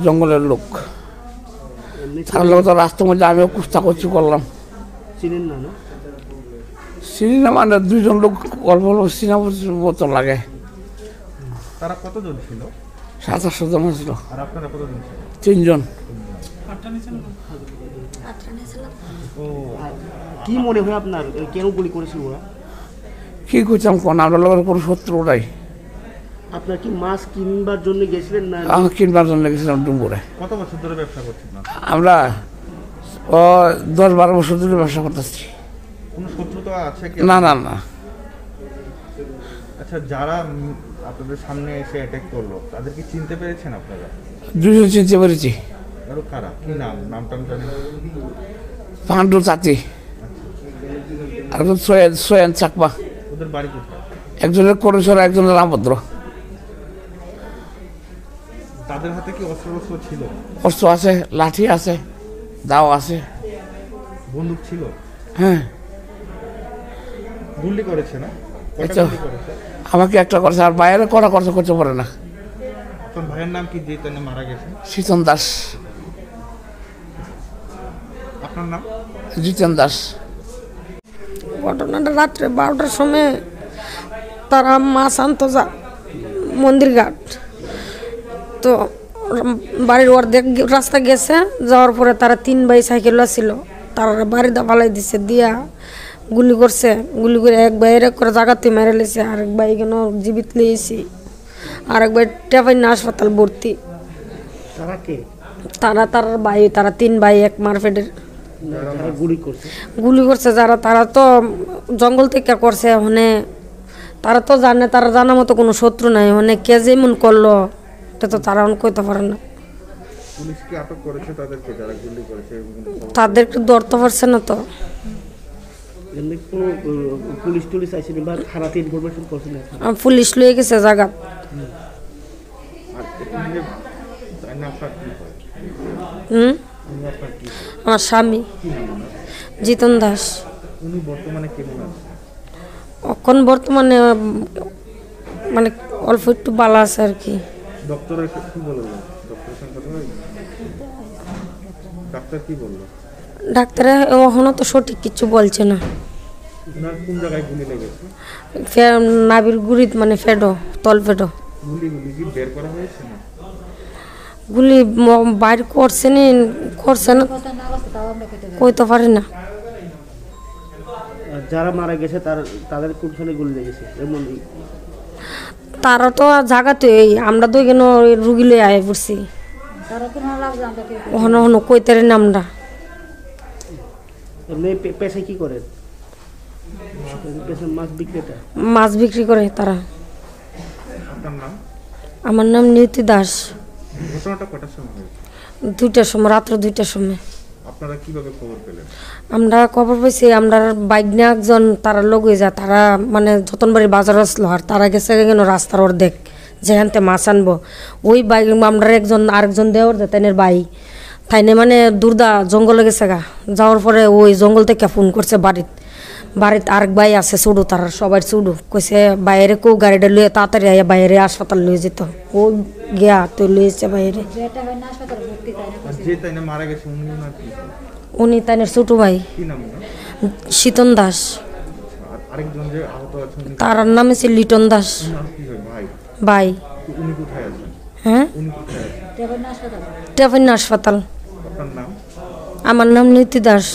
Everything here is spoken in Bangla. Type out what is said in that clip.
জঙ্গলের লোক, তার লোক তো রাস্তার মধ্যে আমিও কুস্তা করছি করলাম। চিনেন না? না চিনি না মানে দুইজন লোক গল্প চিনা মতো লাগে। তারা কতজন ছিল? 700 জন ছিল। আর আপনারা কতজন ছিল? 3 জন। ও, কি মনে হয় আপনার কেন গুলি করেছিল ওরা? কি করতাম কোন আমরা লোকের কোনো শত্রু নাই। আপনার কি মাছ কিনবার জন্য গেছিলেন না? কিনবার জন্য গেছিলাম ডুম্বুরে। কত বছর ধরে ব্যবসা করছেন না? আমরা 10-12 বছর ধরে ব্যবসা করতেছি। কোনো শত্রুতা আছে কি? না না না। আচ্ছা, যারা আপনাদের সামনে এসে অ্যাটাক করলো তাদের কি চিনতে পেরেছেন আপনারা? 2 জন চিনতে পেরেছি। আরো কারা? কি নামটা আমি জানি না। পান্ডু চাচি আর একজন সোয়েন চাকমা। ওদের বাড়ি কোথায়? একজনের করেশ্বর, একজনের রামভদ্র। তাদের হাতে কি অস্ত্র ছিল? অস্ত্র আছে, লাঠি আছে, দাও আছে। বন্দুক ছিল? হ্যাঁ। গুলি করেছে না? আচ্ছা, গুলি করেছে? আমাকে একটা করছে আর বাইরে করা খরচা করতে পারে না। আপনার ভাইয়ের নাম কি, যে তিনি মারা গেছেন? শীতন দাস। আপনার নাম? জিতেন দাস। ঘটনাটা রাত্রে 12টার সময় তারা মাছ আনতো মন্দির ঘাট, তো বাড়ির অর্ধেক রাস্তা গেছে, যাওয়ার পরে তারা 3 ভাই সাইকেল ছিল, তারা বাড়িতে ফালাই দিছে, দিয়া গুলি করছে। গুলি করে এক ভাইয়ের করে জায়গাতে মেরে লেছে, আরেক ভাই কেন জীবিত লিয়েছি, আরেক ভাই টেপাইন হাসপাতাল ভর্তি। তারা কে? তার ভাই, তারা 3 ভাই এক মারফেটের। গুলি করছে যারা, তারা তো জঙ্গল থেকে করছে, মানে তারা তো জানে, তারা জানার মতো কোনো শত্রু নাই, মানে কে যেমন করলো এটা তো তারা কইতে পারে না। পুলিশ কি আটক করেছে তাদেরকে যারা গুলি করেছে? তাদেরকে ধরতে পারছে না তো। পুলিশ টুলিশ আইসেনি বা থানাতে ইনফরমেশন করছে না? পুলিশ লয়ে গেছে জায়গা। আমার স্বামী জিতন দাস। উনি বর্তমানে কেমন আছে? এখন বর্তমানে মানে অল্প একটু ভালো আছে আর কি। ডক্টর কি বললো? ডক্টরের সঙ্গে কথা হয়েছে? ডাক্তার কি বললো? ডাক্তারে এখনো তো সঠিক কিছু বলছে না। কোন জায়গায় গুলি লেগেছে? নাভির গুড়িত, মানে ফেডো, তল ফেডো। গুলি কি বের করা হয়েছে না? গুলি বাইর করছে না কইতে পারি না। যারা মারা গেছে তাদের কোনখানে গুলি লেগেছে? এমন তারা তো জায়গাতে, আমরা তো কেন রুগী লয়ে আয় পড়ছি, কইতে না আমরা। পেশায় কি করেন? মাছ বিক্রি করে তারা। আপনার নাম? আমার নাম নিয়তি দাস। ঘটনাটা কটার সময় হয়েছে? 2টার সময়, রাত্র 2টার সময়। আপনারা কিভাবে খবর পেলেন? আমরা খবর পাইছি, আমরা বাইক নিয়ে একজন তারা লোক হয়ে যায়, তারা মানে যতনবাড়ি বাজার আসলো, আর তারা গেছে কেন রাস্তার অর্ধেক যেখানতে মাছ আনবো, ওই বাইক আমরা আরেকজন দেওয়ার তাইনের বাই তাইনে মানে দুর্দা জঙ্গলে গেছে গা, যাওয়ার পরে ওই জঙ্গল থেকে ফোন করছে বাড়িতে আরেক ভাই আছে চুডু, তারা সবাই চুডু কইছে বাইরে কেউ গাড়িটা লুয়ে তাড়াতাড়ি আইয়া বাইরে হাসপাতাল লয়ে যেত। ও গিয়া তো লইছে বাইরে। উনি তাইনের ছোট ভাই শীতন দাস। তার নাম হচ্ছে লিটন দাস ভাই। হ্যাঁ, টেপাইন হাসপাতাল। আমার নাম নীতি দাস।